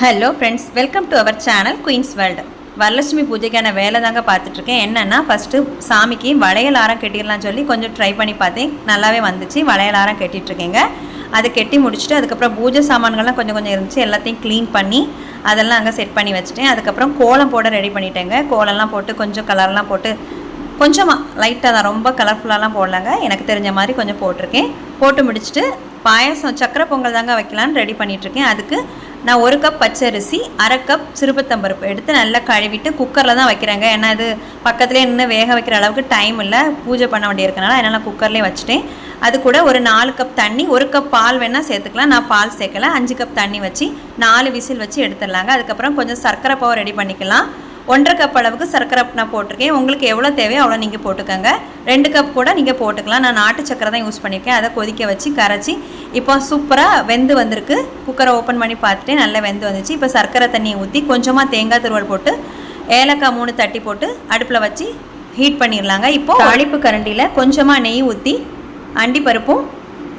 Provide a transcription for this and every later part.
Hello friends, welcome to our channel queens world. Varalakshmi பூஜைக்கான வேலை தாங்க பார்த்துட்ருக்கேன். என்னென்னா ஃபஸ்ட்டு சாமிக்கு வளையலாரம் கட்டிடலாம் சொல்லி கொஞ்சம் ட்ரை பண்ணி பார்த்தேன். நல்லாவே வந்துச்சு. வளையலாரம் கட்டிகிட்ருக்கேங்க. அதை கட்டி முடிச்சுட்டு அதுக்கப்புறம் பூஜை சாமான்கள்லாம் கொஞ்சம் கொஞ்சம் இருந்துச்சு. எல்லாத்தையும் க்ளீன் பண்ணி அதெல்லாம் அங்கே செட் பண்ணி வச்சுட்டேன். அதுக்கப்புறம் கோலம் போட ரெடி பண்ணிட்டேங்க. கோலம்லாம் போட்டு கொஞ்சம் கலர்லாம் போட்டு கொஞ்சமாக லைட்டாக தான், ரொம்ப கலர்ஃபுல்லாலாம் போடலாங்க. எனக்கு தெரிஞ்ச மாதிரி கொஞ்சம் போட்டிருக்கேன். போட்டு முடிச்சுட்டு பாயசம் சக்கரை பொங்கல் தாங்க வைக்கலான்னு ரெடி பண்ணிகிட்ருக்கேன். அதுக்கு நான் 1 கப் பச்சரிசி, 1/2 கப் சிறுபத்தம்பருப்பு எடுத்து நல்லா கழுவிட்டு குக்கரில் தான் வைக்கிறேங்க. ஏன்னா இது பக்கத்துலேயே நின்று வேக வைக்கிற அளவுக்கு டைம் இல்லை, பூஜை பண்ண வேண்டியிருக்கனால அதனால் நான் குக்கர்லேயே வச்சுட்டேன். அது கூட ஒரு 4 கப் தண்ணி, 1 கப் பால் வேணால் சேர்த்துக்கலாம். நான் பால் சேர்க்கலை. 5 கப் தண்ணி வச்சு 4 விசில் வச்சு எடுத்துடலாங்க. அதுக்கப்புறம் கொஞ்சம் சர்க்கரை பாவை ரெடி பண்ணிக்கலாம். 1/2 கப் அளவுக்கு சர்க்கரை நான் போட்டிருக்கேன். உங்களுக்கு எவ்வளோ தேவையோ அவ்வளோ நீங்கள் போட்டுக்கோங்க. 2 கப் கூட நீங்கள் போட்டுக்கலாம். நான் நாட்டு சக்கரை தான் யூஸ் பண்ணியிருக்கேன். அதை கொதிக்க வச்சு கரைச்சி இப்போ சூப்பராக வெந்து வந்திருக்கு. குக்கரை ஓப்பன் பண்ணி பார்த்துட்டு நல்லா வெந்து வந்துச்சு. இப்போ சர்க்கரை தண்ணியை ஊற்றி கொஞ்சமாக தேங்காய் துருவல் போட்டு ஏலக்காய் 3 தட்டி போட்டு அடுப்பில் வச்சு ஹீட் பண்ணிடலாங்க. இப்போது தாளிப்பு கரண்டியில் கொஞ்சமாக நெய் ஊற்றி அண்டிப்பருப்பும்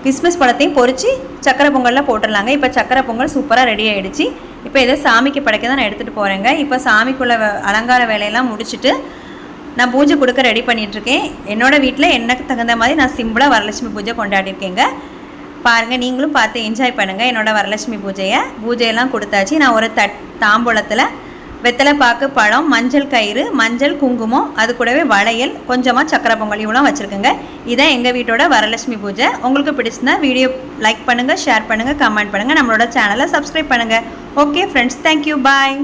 கிஸ்மிஸ் பழத்தையும் பொரித்து சக்கரை பொங்கலில் போட்டுடலாங்க. இப்போ சக்கரை பொங்கல் சூப்பராக ரெடி ஆகிடுச்சு. இப்போ இதை சாமிக்கு படைக்க தான் நான் எடுத்துகிட்டு போகிறேங்க. இப்போ சாமிக்குள்ள அலங்கார வேலையெல்லாம் முடிச்சுட்டு நான் பூஜை கொடுக்க ரெடி பண்ணிகிட்ருக்கேன். என்னோடய வீட்டில் எனக்கு தகுந்த மாதிரி நான் சிம்பிளாக வரலட்சுமி பூஜை கொண்டாடிருக்கேங்க. பாருங்கள், நீங்களும் பார்த்து என்ஜாய் பண்ணுங்கள் என்னோடய வரலட்சுமி பூஜையெல்லாம் கொடுத்தாச்சு. நான் ஒரு தாம்பூலத்தில் வெத்தலை பாக்கு, பழம், மஞ்சள் கயிறு, மஞ்சள் குங்குமம், அது கூடவே வளையல், கொஞ்சமாக சக்கரை பொங்கல் இவ்வளோ வச்சுருக்கேங்க. இதான் எங்கள் வீட்டோட வரலட்சுமி பூஜை. உங்களுக்கு பிடிச்சிருந்தா வீடியோ லைக் பண்ணுங்கள், ஷேர் பண்ணுங்கள், கமெண்ட் பண்ணுங்கள், நம்மளோட சேனலை சப்ஸ்கிரைப் பண்ணுங்கள். ஓகே ஃப்ரெண்ட்ஸ், தேங்க்யூ, பாய்.